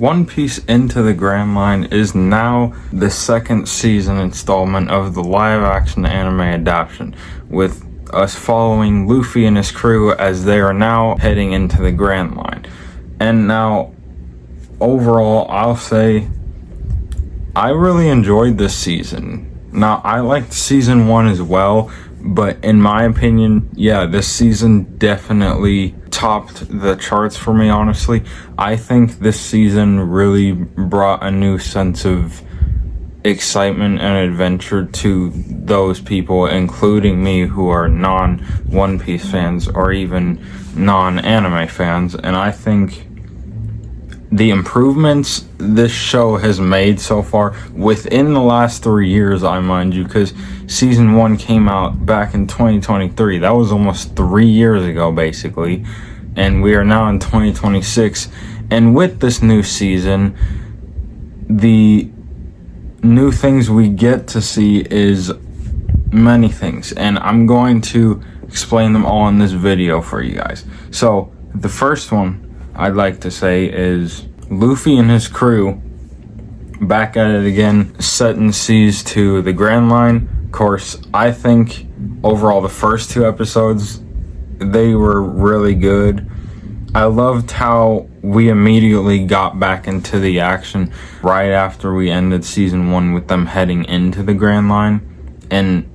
One Piece Into the Grand Line is now the second season installment of the live-action anime adaptation, with us following Luffy and his crew as they are now heading into the Grand Line. And now, overall, I'll say I really enjoyed this season. Now, I liked season 1 as well, but in my opinion, yeah, this season definitely topped the charts for me, honestly. I think this season really brought a new sense of excitement and adventure to those people, including me, who are non-One Piece fans or even non-anime fans. And I think the improvements this show has made so far within the last 3 years, I mind you, because season 1 came out back in 2023. That was almost 3 years ago, basically. And we are now in 2026. And with this new season, the new things we get to see is many things. And I'm going to explain them all in this video for you guys. So, the first one I'd like to say is Luffy and his crew back at it again, setting seas to the Grand Line. Of course, I think overall the first 2 episodes, they were really good. I loved how we immediately got back into the action right after we ended season 1 with them heading into the Grand Line. And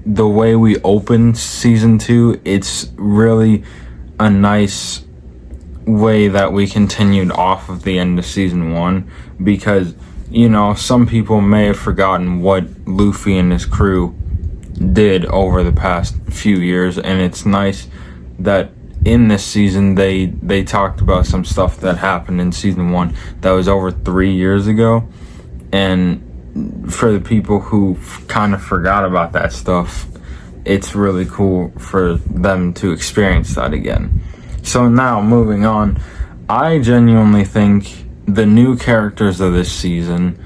the way we opened season 2, it's really a nice way that we continued off of the end of season 1, because, you know, some people may have forgotten what Luffy and his crew did over the past few years, and it's nice that in this season they talked about some stuff that happened in season 1 that was over 3 years ago. And for the people who kind of forgot about that stuff, it's really cool for them to experience that again. So now, moving on, I genuinely think the new characters of this season,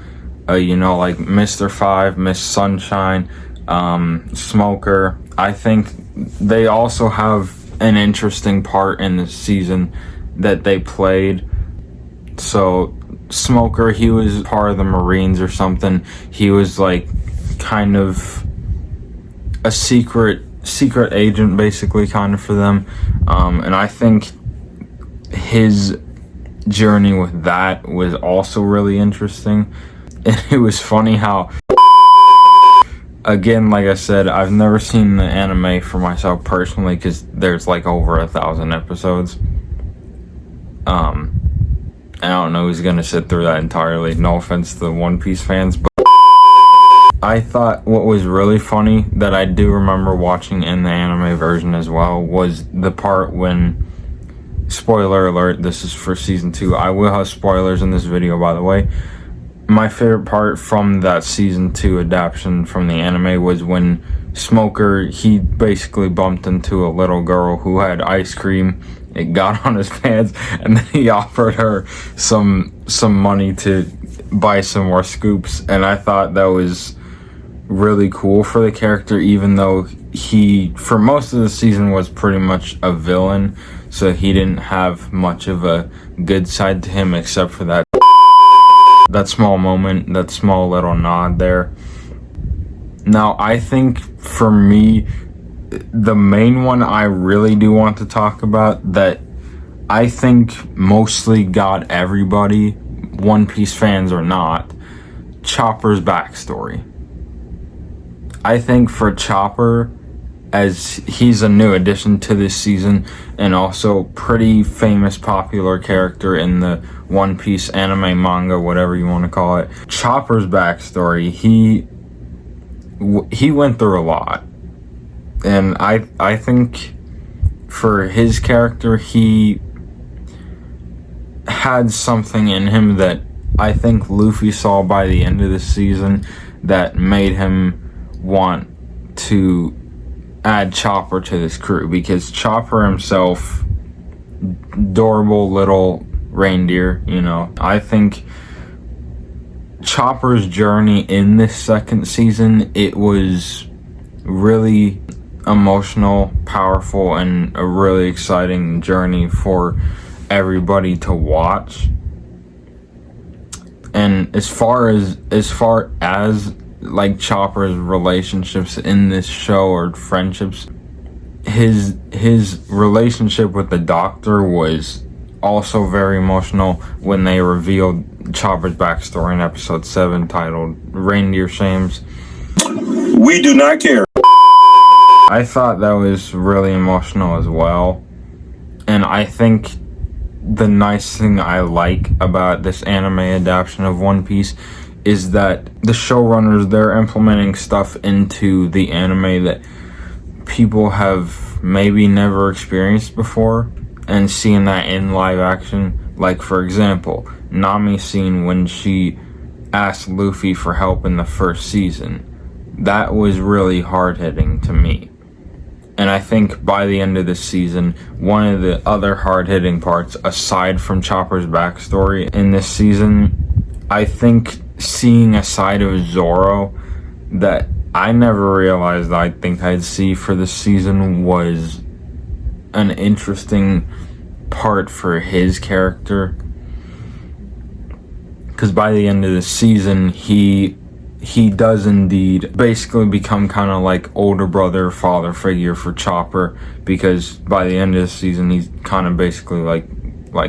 like Mr. Five, Miss Sunshine, Smoker, I think they also have an interesting part in this season that they played. So, Smoker, he was part of the Marines or something. He was like kind of a secret agent, basically, kind of, for them. And I think his journey with that was also really interesting. And it was funny how, again, like I said, I've never seen the anime for myself personally, because there's like over 1,000 episodes. I don't know who's gonna sit through that entirely. No offense to the One Piece fans, but I thought what was really funny that I do remember watching in the anime version as well was the part when, spoiler alert, this is for season 2. I will have spoilers in this video, by the way. My favorite part from that season 2 adaptation from the anime was when Smoker, he basically bumped into a little girl who had ice cream. It got on his pants, and then he offered her some money to buy some more scoops. And I thought that was really cool for the character, even though he, for most of the season, was pretty much a villain. So he didn't have much of a good side to him, except for that small moment, that small little nod there. Now, I think for me, the main one I really do want to talk about, that I think mostly got everybody, One Piece fans or not, Chopper's backstory. I think for Chopper, as he's a new addition to this season and also pretty famous, popular character in the One Piece anime, manga, whatever you want to call it, Chopper's backstory, he went through a lot. And I think for his character, he had something in him that I think Luffy saw by the end of the season that made him want to add Chopper to this crew, because Chopper himself, adorable little reindeer, I think Chopper's journey in this second season, it was really emotional, powerful, and a really exciting journey for everybody to watch. And as far as like Chopper's relationships in this show, or friendships, his relationship with the Doctor was also very emotional when they revealed Chopper's backstory in episode 7, titled Reindeer Shames. We do not care. I thought that was really emotional as well. And I think the nice thing I like about this anime adaptation of One Piece is that the showrunners, they're implementing stuff into the anime that people have maybe never experienced before, and seeing that in live action. Like, for example, Nami's scene when she asked Luffy for help in the first season. That was really hard-hitting to me. And I think by the end of this season, one of the other hard-hitting parts, aside from Chopper's backstory in this season, I think seeing a side of Zoro that I never realized I think I'd see for this season was an interesting part for his character. Because by the end of the season, he does indeed basically become kind of like older brother, father figure for Chopper, because by the end of the season, he's kind of basically like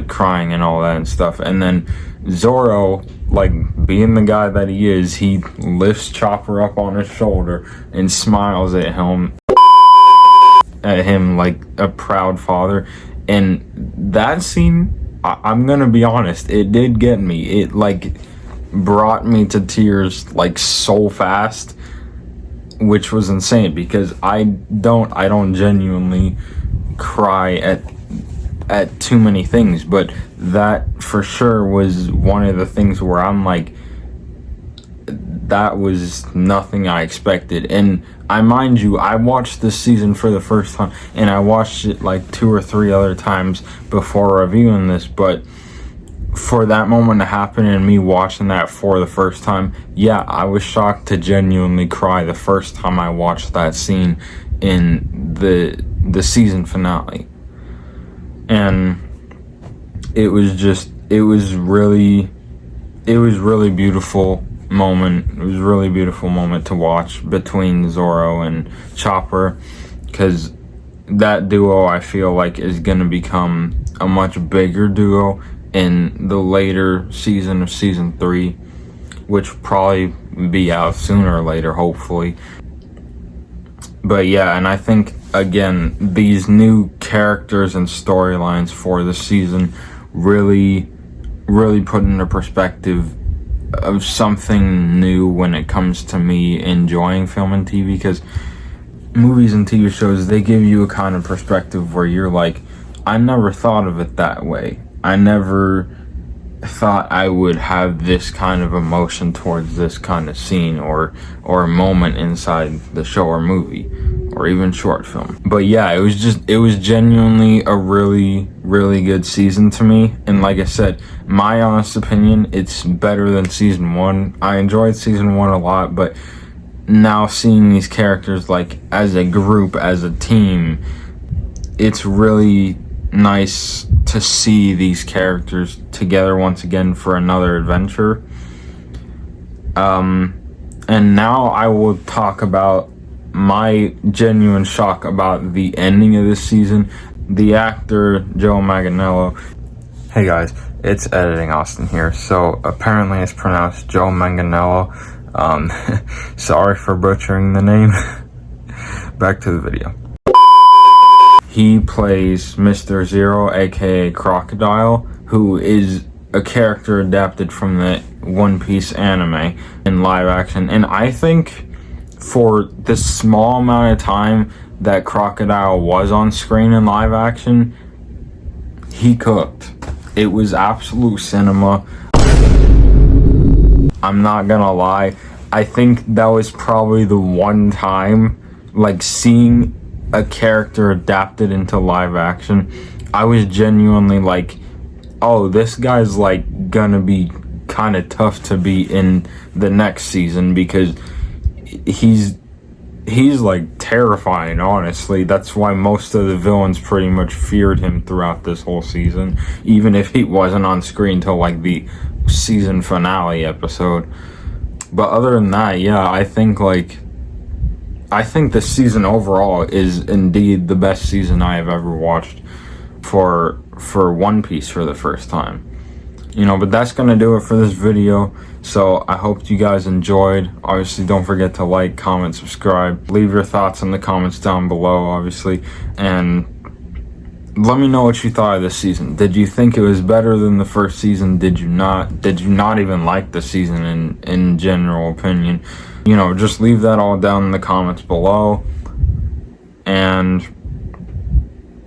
crying and all that and stuff. And then Zoro, like being the guy that he is, he lifts Chopper up on his shoulder and smiles at him like a proud father. And that scene, I'm gonna be honest, it did get me. It like brought me to tears like so fast, which was insane, because I don't genuinely cry at too many things, but that for sure was one of the things where I'm like, that was nothing I expected. And I watched this season for the first time, and I watched it like 2 or 3 other times before reviewing this, but for that moment to happen and me watching that for the first time, yeah, I was shocked to genuinely cry the first time I watched that scene in the season finale. And it was really beautiful moment. It was a really beautiful moment to watch between Zoro and Chopper, because that duo, I feel like, is going to become a much bigger duo in the later season of season 3, which will probably be out sooner or later, hopefully. But yeah, and I think, again, these new characters and storylines for the season really put into perspective of something new when it comes to me enjoying film and TV, because movies and TV shows, they give you a kind of perspective where you're like, I never thought of it that way. I never thought I would have this kind of emotion towards this kind of scene or moment inside the show or movie or even short film. But yeah, it was genuinely a really good season to me. And like I said, my honest opinion, it's better than season 1. I enjoyed season 1 a lot, but now seeing these characters like as a group, as a team, it's really nice to see these characters together once again for another adventure. And now I will talk about my genuine shock about the ending of this season. The actor Joe Manganiello. Hey guys, it's Editing Austin here. So apparently it's pronounced Joe Manganiello. Sorry for butchering the name. Back to the video. He plays Mr. Zero, aka Crocodile, who is a character adapted from the One Piece anime in live action. And I think for the small amount of time that Crocodile was on screen in live action, he cooked. It was absolute cinema. I'm not gonna lie, I think that was probably the one time, like, seeing a character adapted into live action, I was genuinely like, oh, this guy's like gonna be kind of tough to beat in the next season, because he's he's like terrifying, honestly. That's why most of the villains pretty much feared him throughout this whole season, even if he wasn't on screen till like the season finale episode. But other than that, yeah, I think this season overall is indeed the best season I have ever watched for One Piece for the first time. But that's gonna do it for this video. So I hope you guys enjoyed. Obviously, don't forget to like, comment, subscribe. Leave your thoughts in the comments down below, obviously. And let me know what you thought of this season. Did you think it was better than the first season? Did you not? Did you not even like the season in general opinion? Just leave that all down in the comments below. And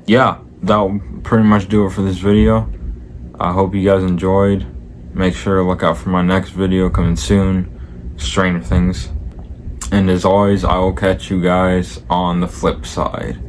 yeah, that'll pretty much do it for this video. I hope you guys enjoyed. Make sure to look out for my next video coming soon, Stranger Things. And as always, I will catch you guys on the flip side.